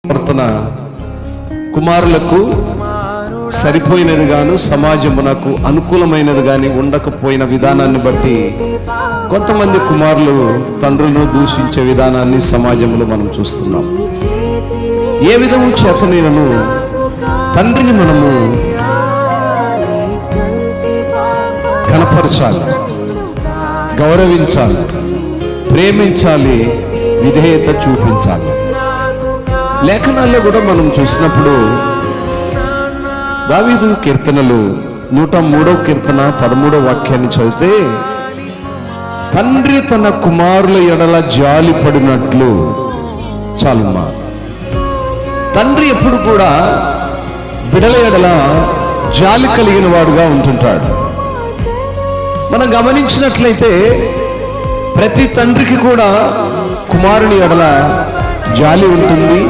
ప్రవర్తన కుమారులకు సరిపోయినది గాను సమాజమునకు అనుకూలమైనది గాని ఉండకపోయిన విధానాన్ని బట్టి కొంతమంది కుమారులు తండ్రులను దూషించే విధానాన్ని సమాజంలో మనం చూస్తున్నాం. ఏ విధము చేతనైనను తండ్రిని మనము కనపరచాలి, గౌరవించాలి, ప్రేమించాలి, విధేయత చూపించాలి. లేఖనాల్లో కూడా మనం చూసినప్పుడు దావీదు కీర్తనలు 103వ కీర్తన 13వ వాక్యాన్ని చదివితే, తండ్రి తన కుమారుల ఎడల జాలి పడినట్లు చాలుమా. తండ్రి ఎప్పుడు కూడా బిడల ఎడల జాలి కలిగిన వాడుగా ఉంటుంటాడు. మనం గమనించినట్లయితే ప్రతి తండ్రికి కూడా కుమారుని ఎడల జాలి ఉంటుంది,